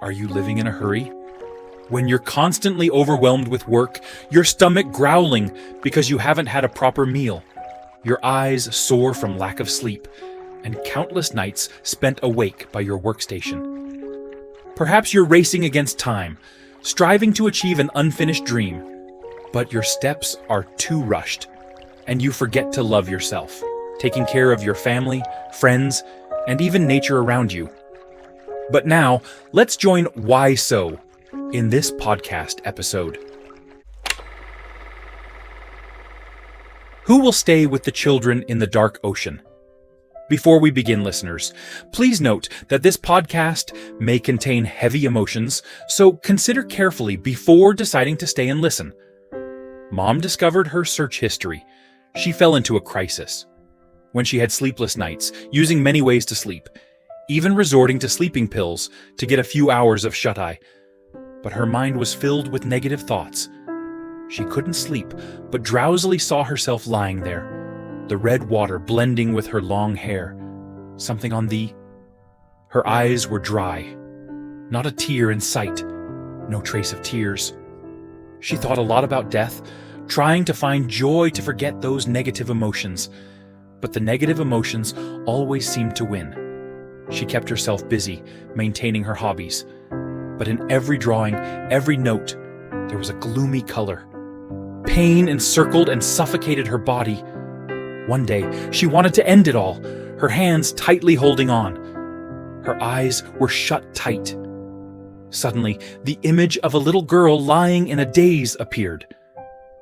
Are you living in a hurry? When you're constantly overwhelmed with work, your stomach growling because you haven't had a proper meal, your eyes sore from lack of sleep, and countless nights spent awake by your workstation. Perhaps you're racing against time, striving to achieve an unfinished dream, but your steps are too rushed, and you forget to love yourself, taking care of your family, friends, and even nature around you. But now, let's join Whyso in this podcast episode. Who will stay with the children in the dark ocean? Before we begin, listeners, please note that this podcast may contain heavy emotions, so consider carefully before deciding to stay and listen. Mom discovered her search history. She fell into a crisis. When she had sleepless nights, using many ways to sleep, even resorting to sleeping pills to get a few hours of shut-eye. But her mind was filled with negative thoughts. She couldn't sleep, but drowsily saw herself lying there, the red water blending with her long hair. Something on thee? Her eyes were dry. Not a tear in sight. No trace of tears. She thought a lot about death, trying to find joy to forget those negative emotions. But the negative emotions always seemed to win. She kept herself busy, maintaining her hobbies. But in every drawing, every note, there was a gloomy color. Pain encircled and suffocated her body. One day, she wanted to end it all, her hands tightly holding on. Her eyes were shut tight. Suddenly, the image of a little girl lying in a daze appeared.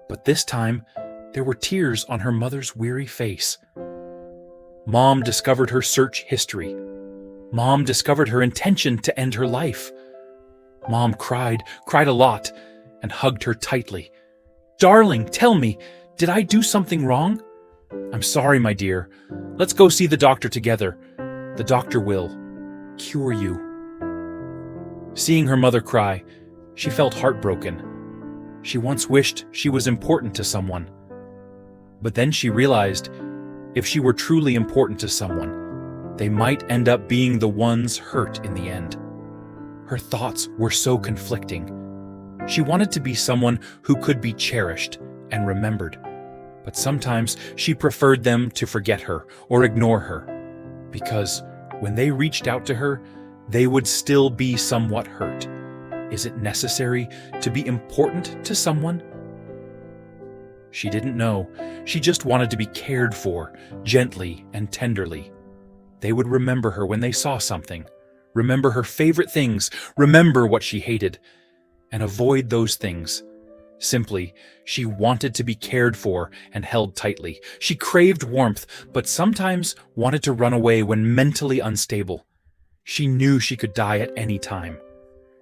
But this time, there were tears on her mother's weary face. Mom discovered her search history. Mom discovered her intention to end her life. Mom cried a lot, and hugged her tightly. "Darling, tell me, did I do something wrong?" "I'm sorry, my dear. Let's go see the doctor together. The doctor will cure you." Seeing her mother cry, she felt heartbroken. She once wished she was important to someone. But then she realized, if she were truly important to someone, they might end up being the ones hurt in the end. Her thoughts were so conflicting. She wanted to be someone who could be cherished and remembered, but sometimes she preferred them to forget her or ignore her, because when they reached out to her, they would still be somewhat hurt. Is it necessary to be important to someone? She didn't know. She just wanted to be cared for, gently and tenderly. They would remember her when they saw something, remember her favorite things, remember what she hated, and avoid those things. Simply, she wanted to be cared for and held tightly. She craved warmth, but sometimes wanted to run away when mentally unstable. She knew she could die at any time.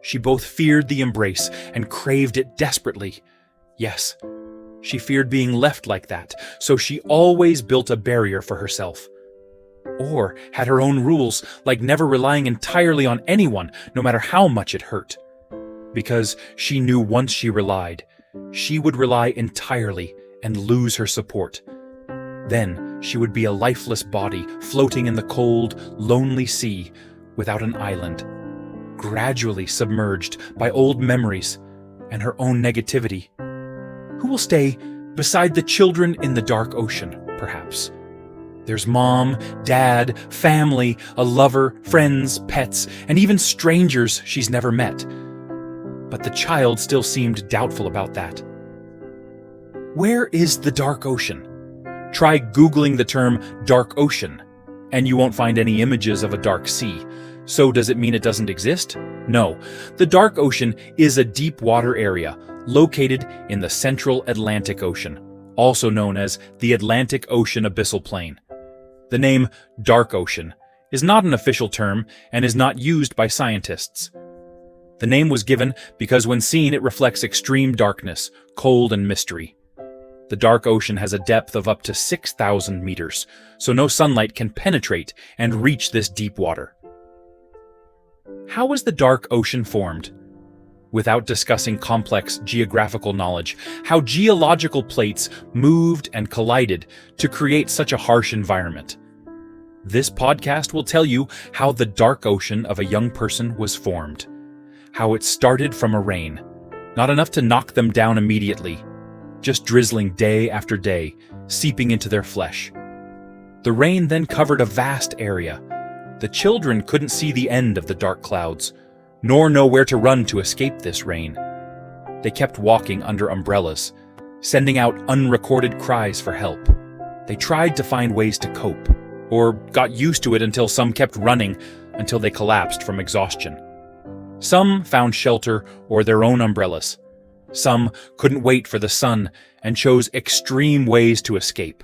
She both feared the embrace and craved it desperately. Yes, she feared being left like that, so she always built a barrier for herself. Or had her own rules, like never relying entirely on anyone, no matter how much it hurt. Because she knew once she relied, she would rely entirely and lose her support. Then she would be a lifeless body floating in the cold, lonely sea without an island, gradually submerged by old memories and her own negativity. Who will stay beside the children in the dark ocean, perhaps? There's mom, dad, family, a lover, friends, pets, and even strangers she's never met. But the child still seemed doubtful about that. Where is the dark ocean? Try Googling the term dark ocean, and you won't find any images of a dark sea. So does it mean it doesn't exist? No. The dark ocean is a deep water area located in the central Atlantic Ocean, also known as the Atlantic Ocean Abyssal Plain. The name dark ocean is not an official term and is not used by scientists. The name was given because when seen it reflects extreme darkness, cold, and mystery. The dark ocean has a depth of up to 6,000 meters, so no sunlight can penetrate and reach this deep water. How was the dark ocean formed? without discussing complex geographical knowledge, how geological plates moved and collided to create such a harsh environment. This podcast will tell you how the dark ocean of a young person was formed, how it started from a rain, not enough to knock them down immediately, just drizzling day after day, seeping into their flesh. The rain then covered a vast area. The children couldn't see the end of the dark clouds, nor know where to run to escape this rain. They kept walking under umbrellas, sending out unrecorded cries for help. They tried to find ways to cope, or got used to it until some kept running until they collapsed from exhaustion. Some found shelter or their own umbrellas. Some couldn't wait for the sun and chose extreme ways to escape.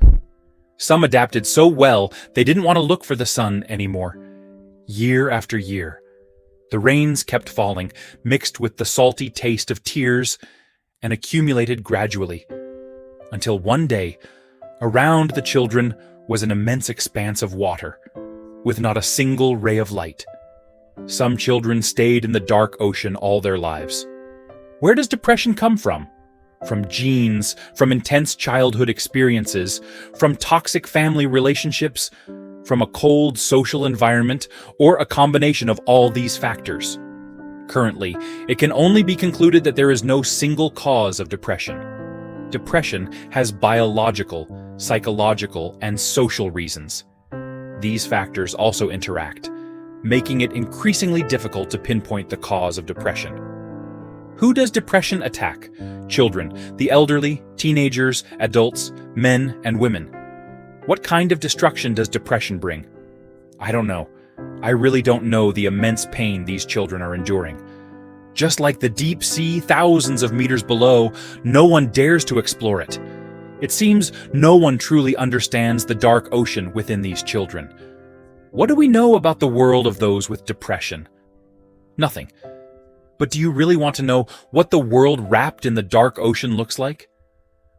Some adapted so well they didn't want to look for the sun anymore. Year after year, the rains kept falling, mixed with the salty taste of tears, and accumulated gradually, until one day, around the children was an immense expanse of water, with not a single ray of light. Some children stayed in the dark ocean all their lives. Where does depression come from? From genes, from intense childhood experiences, from toxic family relationships, from a cold social environment, or a combination of all these factors. Currently, it can only be concluded that there is no single cause of depression. Depression has biological, psychological, and social reasons. These factors also interact, making it increasingly difficult to pinpoint the cause of depression. Who does depression attack? Children, the elderly, teenagers, adults, men, and women. What kind of destruction does depression bring? I don't know. I really don't know the immense pain these children are enduring. Just like the deep sea thousands of meters below, no one dares to explore it. It seems no one truly understands the dark ocean within these children. What do we know about the world of those with depression? Nothing. But do you really want to know what the world wrapped in the dark ocean looks like?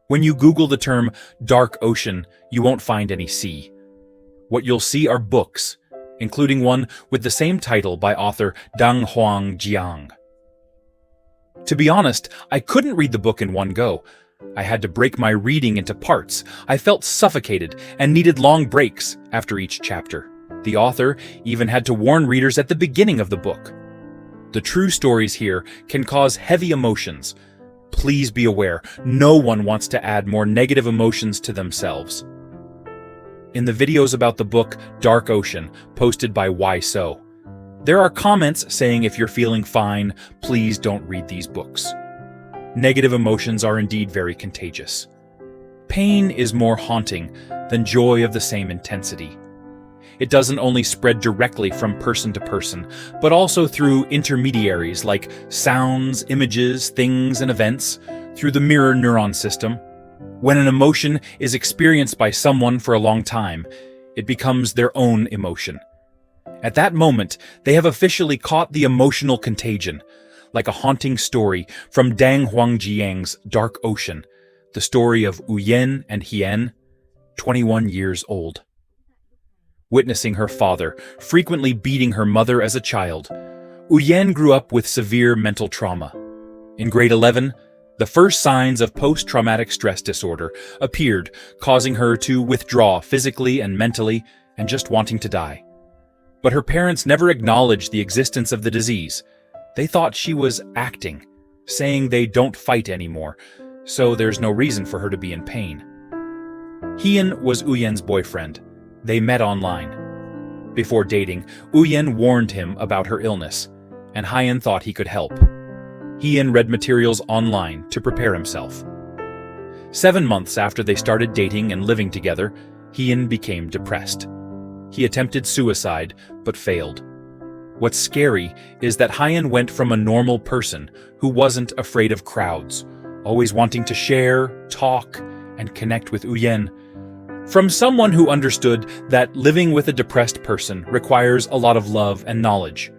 When you Google the term dark ocean, you won't find any sea. What you'll see are books, including one with the same title by author Dang Huang Jiang. To be honest, I couldn't read the book in one go. I had to break my reading into parts. I felt suffocated and needed long breaks after each chapter. The author even had to warn readers at the beginning of the book. The true stories here can cause heavy emotions. Please be aware, no one wants to add more negative emotions to themselves. In the videos about the book Dark Ocean, posted by Whyso, there are comments saying if you're feeling fine, please don't read these books. Negative emotions are indeed very contagious. Pain is more haunting than joy of the same intensity. It doesn't only spread directly from person to person, but also through intermediaries like sounds, images, things, and events, through the mirror neuron system. When an emotion is experienced by someone for a long time, it becomes their own emotion. At that moment, they have officially caught the emotional contagion, like a haunting story from Dang Huang Jiang's Dark Ocean, the story of Uyen and Hien, 21 years old. Witnessing her father frequently beating her mother as a child, Uyen grew up with severe mental trauma. In grade 11, the first signs of post-traumatic stress disorder appeared, causing her to withdraw physically and mentally and just wanting to die. But her parents never acknowledged the existence of the disease. They thought she was acting, saying they don't fight anymore, so there's no reason for her to be in pain. Hien was Uyen's boyfriend. They met online. Before dating, Uyen warned him about her illness, and Hien thought he could help. Hien read materials online to prepare himself. 7 months after they started dating and living together, Hien became depressed. He attempted suicide, but failed. What's scary is that Hien went from a normal person who wasn't afraid of crowds, always wanting to share, talk, and connect with Uyen, from someone who understood that living with a depressed person requires a lot of love and knowledge.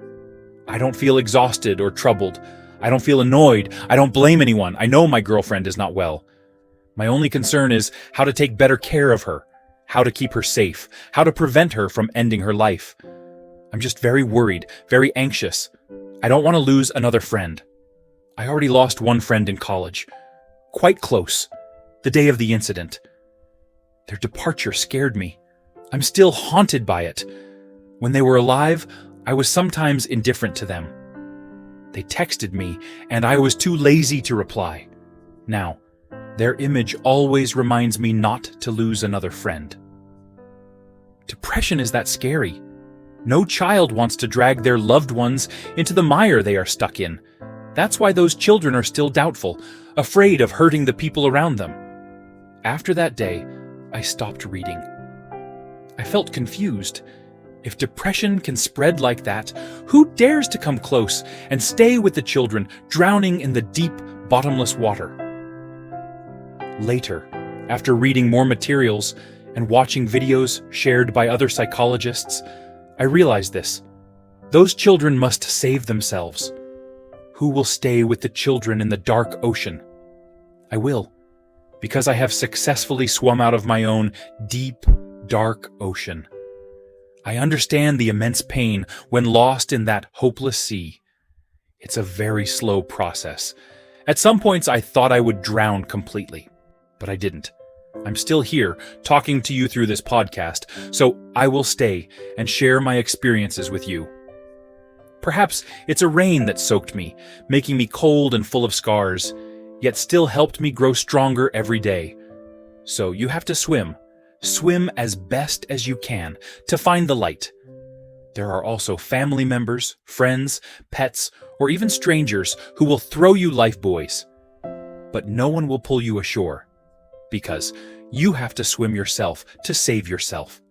I don't feel exhausted or troubled. I don't feel annoyed. I don't blame anyone. I know my girlfriend is not well. My only concern is how to take better care of her, how to keep her safe, how to prevent her from ending her life. I'm just very worried, very anxious. I don't want to lose another friend. I already lost one friend in college. Quite close. The day of the incident. Their departure scared me. I'm still haunted by it. When they were alive, I was sometimes indifferent to them. They texted me, and I was too lazy to reply. Now, their image always reminds me not to lose another friend. Depression is that scary. No child wants to drag their loved ones into the mire they are stuck in. That's why those children are still doubtful, afraid of hurting the people around them. After that day, I stopped reading. I felt confused. If depression can spread like that, who dares to come close and stay with the children drowning in the deep, bottomless water? Later, after reading more materials and watching videos shared by other psychologists, I realized this. Those children must save themselves. Who will stay with the children in the dark ocean? I will, because I have successfully swum out of my own deep, dark ocean. I understand the immense pain when lost in that hopeless sea. It's a very slow process. At some points, I thought I would drown completely, but I didn't. I'm still here, talking to you through this podcast, so I will stay and share my experiences with you. Perhaps it's a rain that soaked me, making me cold and full of scars, yet still helped me grow stronger every day. So you have to swim. Swim as best as you can to find the light. There are also family members, friends, pets, or even strangers who will throw you life buoys. But no one will pull you ashore, because you have to swim yourself to save yourself.